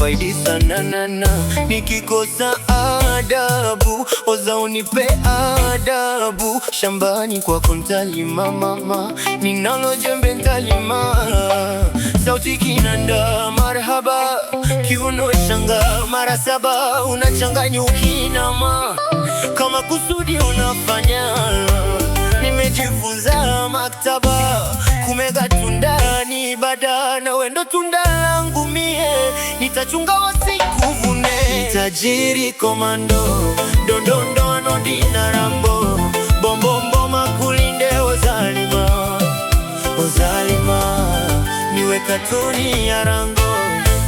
faidi sana nikikosa adabu, oza unipe adabu. Shambani kwako ntalima mama, ninalo jembe ntalima. Sauti kinanda marhaba, kiuno shanga mara saba. Unachanganya ukinama, kama kusudi unafanya. Nimejifunza maktaba, kumega tundani ibada. Na wendo tunda langu mie, nitachunga wasikuvune. Nitajiri komando, dondondo anodi na rambo. Bombombo makulinde ozalima, ozalima. Niwe katuni ya rango,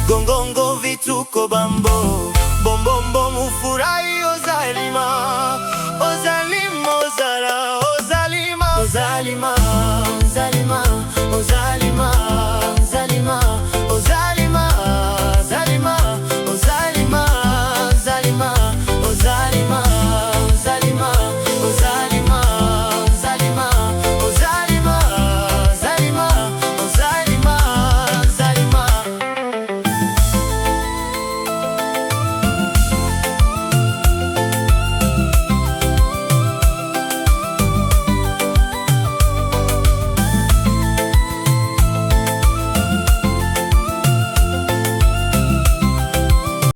gongongo vituko bambo. Bombombo mufurai ozalima, ozalima ozala, ozalima, ozalima, ozalima, ozalima.